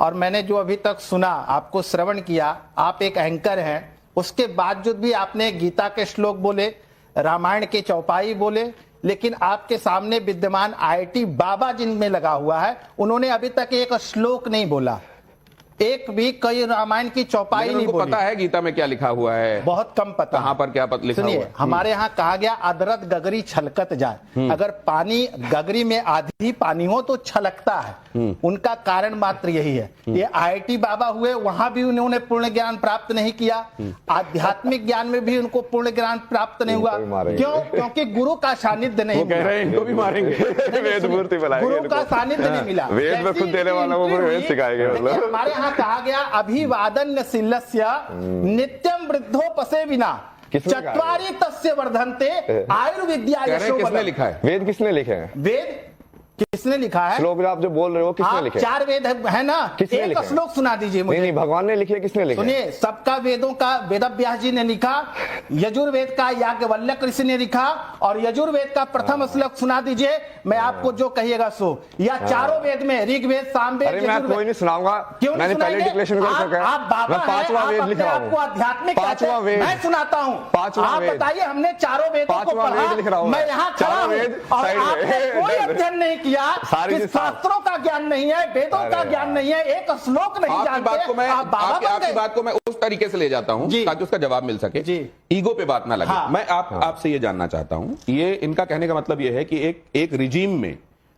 और मैंने जो अभी तक सुना, आपको श्रवण किया, आप एक एंकर हैं, उसके बावजूद भी आपने गीता के श्लोक बोले, रामायण के चौपाई बोले, लेकिन आपके सामने विद्यमान आईआईटी बाबा जिनमें लगा हुआ है, उन्होंने अभी तक एक श्लोक नहीं बोला, एक भी कई रामायण की चौपाई नहीं बोली। पता है गीता में क्या लिखा हुआ है? बहुत कम पता। कहां पर क्या लिखा हुआ है? हमारे यहाँ कहा गया अदरत गगरी छलकत जाए। अगर पानी गगरी में आधी पानी हो तो छलकता है। उनका कारण मात्र यही है। ये आईआईटी बाबा हुए, वहां भी उन्होंने पूर्ण ज्ञान प्राप्त नहीं किया, आध्यात्मिक ज्ञान में भी उनको पूर्ण ज्ञान प्राप्त नहीं हुआ। क्यों? क्योंकि गुरु का सानिध्य नहीं मिला। कह रहे हैं इनको भी मारेंगे। गुरु का सानिध्य नहीं मिला। वेद में खुद देने वाला वो वेद सिखाएंगे। हमारे यहाँ कहा गया अभिवादन शिलस्य नित्यम वृद्धोपसे विना चत्वारि तस्य वर्धन्ते आयुर्विद्या यशो। किसने लिखा है? वेद किसने लिखे हैं? वेद किसने लिखा है? श्लोक आप जो बोल रहे हो किसने लिखे? 4 वेद है ना, एक श्लोक सुना दीजिए मुझे। नहीं, भगवान ने लिखे, किसने लिखे? सुनिए, सबका वेदों का वेदव्यास जी ने लिखा, यजुर्वेद का याज्ञवल्क्य ऋषि ने लिखा, और यजुर्वेद का प्रथम श्लोक सुना दीजिए, मैं आपको जो कहिएगा सो। या चारों वेद में ऋग्वेद, सामवेद, अरे मैं कोई नहीं सुनाऊंगा, मैंने पहले डिक्लेरेशन कर चुका है। आप बाबा हैं, 5वां वेद लिख रहा हूं। आपको आध्यात्मिक 5वां वेद मैं सुनाता हूं। 5वां वेद। आप बताइए, हमने चारों वेदों को पढ़ा, मैं यहाँ खड़ा हूं और आपने कोई अध्ययन नहीं किया, शास्त्रों का ज्ञान नहीं है, वेदों का ज्ञान नहीं है, एक श्लोक नहीं जानते। आपकी बात को मैं उस तरीके से ले जाता हूं ताकि उसका जवाब मिल सके, ईगो पे बात ना लगे। मैं आपसे ये जानना चाहता हूं, ये इनका कहने का मतलब ये है कि एक रिजीम में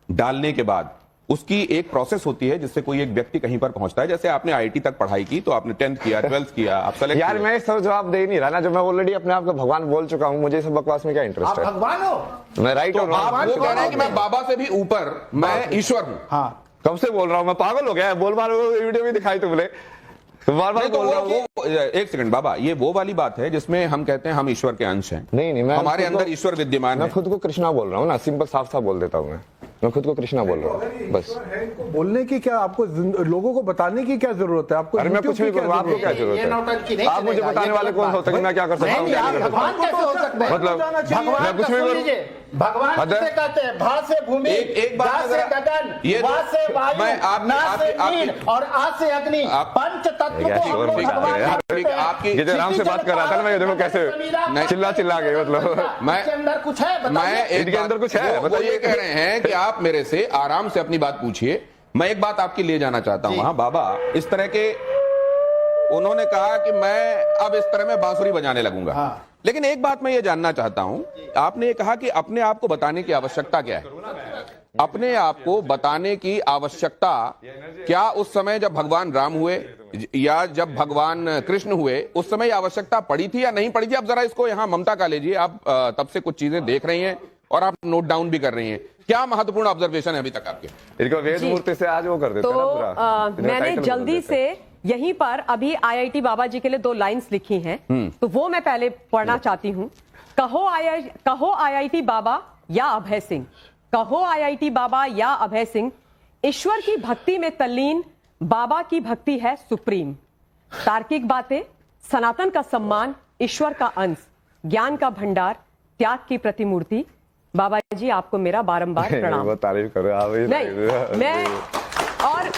डालने के बाद उसकी एक प्रोसेस होती है जिससे कोई एक व्यक्ति कहीं पर पहुंचता है। जैसे आपने आईआईटी तक पढ़ाई की, तो आपने 10th किया, 12th किया, आप सेलेक्ट। यार मैं सब जवाब दे नहीं रहा ना, जब मैं ऑलरेडी अपने आप को भगवान बोल चुका हूं, मुझे सब बकवास में क्या इंटरेस्ट है? आप भगवान हो? मैं राइट हूं? आप वो कह रहे हैं कि मैं बाबा से भी ऊपर, मैं ईश्वर हूं। हाँ, कब से बोल रहा हूं? मैं पागल हो गया? बोल बार वीडियो भी दिखाई तुमने, बार बार बोल रहा हूं। एक सेकंड बाबा, ये वो वाली बात है जिसमें हम कहते हैं हम ईश्वर के अंश हैं। नहीं, मैं हमारे अंदर ईश्वर विद्यमान है। मैं खुद को कृष्णा बोल रहा हूँ ना, सिंपल साफ साफ बोल देता हूँ। मैं खुद को कृष्णा बोल रहा हूँ बस। बोलने की क्या, आपको लोगों को बताने की क्या जरूरत है? आपको अरे मैं कुछ भी करूँ, आपको क्या जरूरत है? आप मुझे बताने वाले कौन हो सकते हैं? मैं क्या कर सकता हूँ? भगवान कैसे हो सकते हैं? मतलब भगवान कुछ भी भगवान किसे कहते हैं? भा से भूमि, एक बात से गगन, वा से वायु, ना से नील और आ से अग्नि, पंच तत्व को हम लोग भगवान कहते हैं। आपकी ये आराम से बात कर रहा था ना, मैं देखो कैसे चिल्ला गए। मतलब मैं अंदर कुछ है, मैं इनके अंदर कुछ है। मतलब ये कह रहे हैं कि आप मेरे से आराम से अपनी बात पूछिए। मैं एक बात आपकी ले जाना चाहता हूं। हाँ बाबा, इस तरह के उन्होंने कहा कि मैं अब इस तरह में बांसुरी बजाने लगूंगा। हाँ। लेकिन एक बात मैं ये जानना चाहता हूं, आपने ये कहा कि अपने आप को बताने की आवश्यकता क्या है? अपने आप को बताने की आवश्यकता क्या उस समय जब भगवान राम हुए या जब भगवान कृष्ण हुए, उस समय आवश्यकता पड़ी थी या नहीं पड़ी थी? अब जरा इसको यहाँ ममता का लीजिए, आप तब से कुछ चीजें देख रही हैं और आप नोट डाउन भी कर रही हैं। क्या महत्वपूर्ण ऑब्जर्वेशन है अभी तक आपके? इनको वेद मूर्ति से आज वो कर देते हैं ना पूरा। मैंने जल्दी से यहीं पर अभी आईआईटी बाबा जी के लिए 2 लाइंस लिखी हैं, तो वो मैं पहले पढ़ना चाहती हूँ। कहो आईआईटी बाबा या अभय सिंह, कहो आईआईटी बाबा या अभय सिंह, ईश्वर की भक्ति में तल्लीन बाबा की भक्ति है सुप्रीम। तार्किक बातें, सनातन का सम्मान, ईश्वर का अंश, ज्ञान का भंडार, त्याग की प्रतिमूर्ति। बाबा जी आपको मेरा बारंबार प्रणाम। तारीफ करो आप। नहीं, मैं और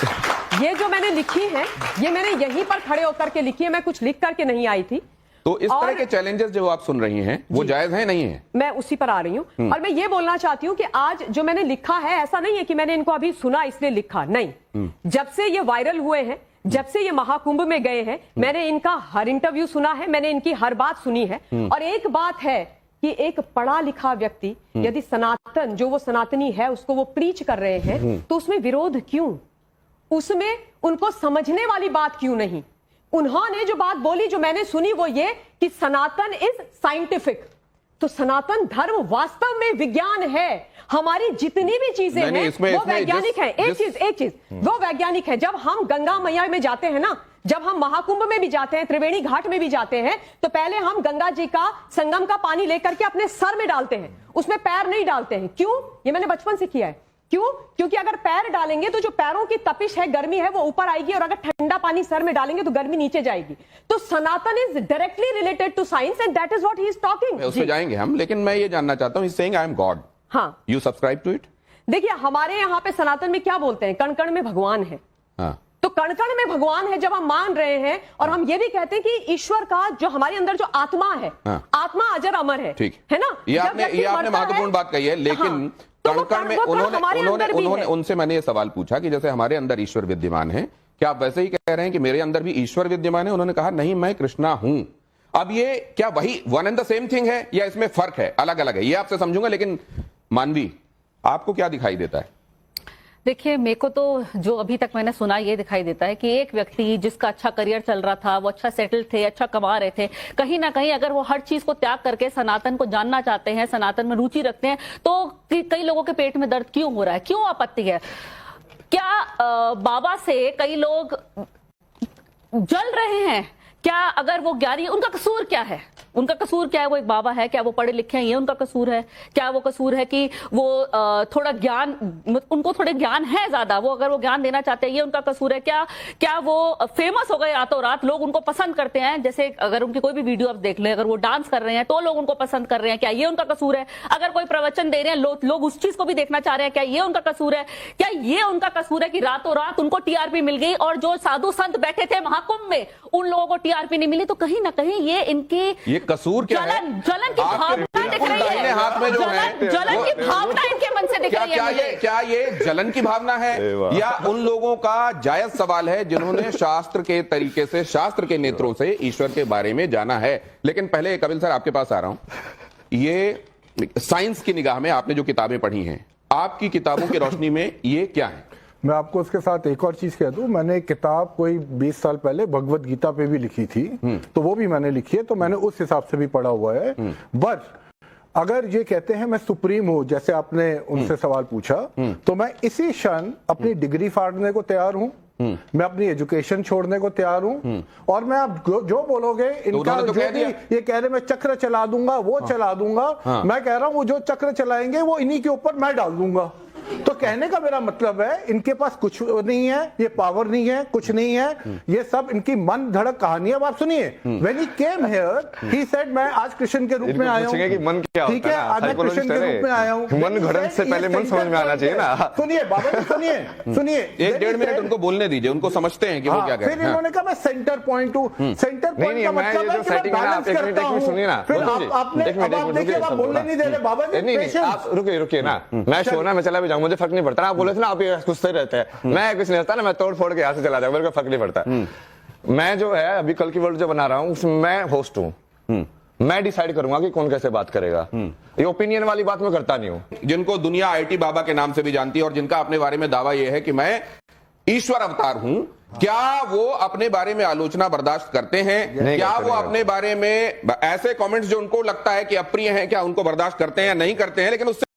ये जो मैंने लिखी है, ये मैंने यहीं पर खड़े होकर के लिखी है, मैं कुछ लिख करके नहीं आई थी। तो इस तरह के चैलेंजेस जो आप सुन रही हैं, वो जायज है नहीं है? मैं उसी पर आ रही हूँ और मैं ये बोलना चाहती हूँ कि आज जो मैंने लिखा है, ऐसा नहीं है कि मैंने इनको अभी सुना इसलिए लिखा, नहीं। जब से ये वायरल हुए हैं, जब से ये महाकुंभ में गए हैं, मैंने इनका हर इंटरव्यू सुना है, मैंने इनकी हर बात सुनी है। और एक बात है कि एक पढ़ा लिखा व्यक्ति यदि सनातन, जो वो सनातनी है, उसको वो प्रीच कर रहे हैं, तो उसमें विरोध क्यों? उसमें उनको समझने वाली बात क्यों नहीं? उन्होंने जो बात बोली, जो मैंने सुनी, वो ये कि सनातन इज साइंटिफिक। तो सनातन धर्म वास्तव में विज्ञान है। हमारी जितनी भी चीजें हैं वो वैज्ञानिक है। एक चीज वो वैज्ञानिक है। जब हम गंगा मैया में जाते हैं ना, जब हम महाकुंभ में भी जाते हैं, त्रिवेणी घाट में भी जाते हैं, तो पहले हम गंगा जी का संगम का पानी लेकर के अपने सर में डालते हैं, उसमें पैर नहीं डालते हैं। क्यों? ये मैंने बचपन से किया है। क्यों? क्योंकि अगर पैर डालेंगे तो जो पैरों की तपिश है, गर्मी है, वो ऊपर आएगी, और अगर ठंडा पानी सर में डालेंगे तो गर्मी नीचे जाएगी। तो Sanatan is directly related to science and that is what he is talking. उस पे जाएंगे हम, लेकिन मैं ये जानना चाहता हूं, he is saying I am God. हाँ, यू सब्सक्राइब टू इट? देखिए, हमारे यहाँ पे सनातन में क्या बोलते हैं? कण कण में भगवान है। हाँ। तो कण कण में भगवान है जब हम मान रहे हैं, और हम ये भी कहते हैं कि ईश्वर का जो हमारे अंदर जो आत्मा है, आत्मा अजर अमर है, ठीक है ना? ये आपने महत्वपूर्ण बात कही है, लेकिन कण-कण में उन्होंने उनसे मैंने ये सवाल पूछा कि जैसे हमारे अंदर ईश्वर विद्यमान है, क्या आप वैसे ही कह रहे हैं कि मेरे अंदर भी ईश्वर विद्यमान है? उन्होंने कहा नहीं, मैं कृष्णा हूं। अब ये क्या वही one and the same thing है या इसमें फर्क है, अलग अलग है? ये आपसे समझूंगा, लेकिन मानवी आपको क्या दिखाई देता है? देखिए, मेरे को तो जो अभी तक मैंने सुना ये दिखाई देता है कि एक व्यक्ति जिसका अच्छा करियर चल रहा था, वो अच्छा सेटल थे, अच्छा कमा रहे थे, कहीं ना कहीं अगर वो हर चीज को त्याग करके सनातन को जानना चाहते हैं, सनातन में रुचि रखते हैं, तो कई लोगों के पेट में दर्द क्यों हो रहा है, क्यों आपत्ति है? क्या बाबा से कई लोग जल रहे हैं? क्या अगर वो ज्ञानी, उनका कसूर क्या है? उनका कसूर क्या है? वो एक बाबा है, क्या वो पढ़े लिखे हैं, ये उनका कसूर है? क्या वो कसूर है कि वो थोड़ा ज्ञान, उनको थोड़े ज्ञान है ज्यादा, वो अगर वो ज्ञान देना चाहते हैं, ये उनका कसूर है? क्या वो फेमस हो गए रातों रात, लोग उनको पसंद करते हैं? जैसे अगर उनकी कोई भी वीडियो आप देख लें, अगर वो डांस कर रहे हैं तो लोग उनको पसंद कर रहे हैं, क्या ये उनका कसूर है? अगर कोई प्रवचन दे रहे हैं, लोग उस चीज को भी देखना चाह रहे हैं, क्या ये उनका कसूर है? क्या ये उनका कसूर है कि रातों रात उनको टीआरपी मिल गई, और जो साधु संत बैठे थे महाकुंभ में उन लोगों को टीआरपी नहीं मिली? तो कहीं ना कहीं ये इनकी कसूर क्या है? जलन की भावना दिख रही है, हाथ में जो है जलन की भावना इनके मन से दिख रही है। क्या ये जलन की भावना है या उन लोगों का जायज सवाल है जिन्होंने शास्त्र के तरीके से, शास्त्र के नेत्रों से ईश्वर के बारे में जाना है? लेकिन पहले कपिल सर आपके पास आ रहा हूं। ये साइंस की निगाह में आपने जो किताबें पढ़ी हैं, आपकी किताबों की रोशनी में ये क्या है? मैं आपको उसके साथ एक और चीज कह दूं, मैंने एक किताब कोई 20 साल पहले भगवत गीता पे भी लिखी थी, तो वो भी मैंने लिखी है, तो मैंने उस हिसाब से भी पढ़ा हुआ है। बट अगर ये कहते हैं मैं सुप्रीम हूं, जैसे आपने उनसे सवाल पूछा, तो मैं इसी क्षण अपनी डिग्री फाड़ने को तैयार हूं, मैं अपनी एजुकेशन छोड़ने को तैयार हूं, और मैं आप जो बोलोगे इनका तो जो भी ये कह रहे मैं चक्र चला दूंगा, वो चला दूंगा, मैं कह रहा हूं वो जो चक्र चलाएंगे वो इन्हीं के ऊपर मैं डाल दूंगा। तो कहने का मेरा मतलब है इनके पास कुछ नहीं है, ये पावर नहीं है, कुछ नहीं है, ये सब इनकी मन धड़क कहानी है। अब आप सुनिए, when he came here he said मैं आज कृष्ण के रूप में आया हूं। कि मन क्या ठीक है, आज मैं कृष्ण के रूप में आया हूं। मन घड़न से पहले मन समझ में आना चाहिए ना। सुनिए बाबा जी, सुनिए 1-1.5 मिनट उनको बोलने दीजिए, उनको समझते हैं कि वो क्या कह रहे हैं। फिर इन्होंने कहा मैं सेंटर पॉइंट हूं। सेंटर पॉइंट का मतलब है कि मैं बैलेंस करता हूं। सुनिए ना, फिर आपने देखिए आप बोलने नहीं दे रहे बाबा जी। नहीं, आप रुकिए ना, मैं शो ना मैं चला भी जाऊं, मुझे फर्क नहीं पड़ता। आप बोले थे ना आप ये गुस्से रहते हैं, मैं कुछ नहीं होता ना, मैं तोड़ फोड़ के यहाँ से चला जाऊं, मेरे को फर्क नहीं पड़ता। मैं जो है अभी कल की वर्ल्ड जो बना रहा हूँ उसमें मैं होस्ट हूँ, मैं डिसाइड करूंगा कि कौन कैसे बात करेगा। ये ओपिनियन वाली बात मैं करता नहीं हूँ। जिनको दुनिया आईटी बाबा के नाम से भी जानती है और जिनका अपने बारे में दावा यह है कि मैं ईश्वर अवतार हूं, क्या वो अपने बारे में आलोचना बर्दाश्त करते हैं? क्या वो अपने बारे में ऐसे कमेंट्स जो उनको लगता है कि अप्रिय हैं, क्या उनको बर्दाश्त करते हैं या नहीं करते हैं? लेकिन उससे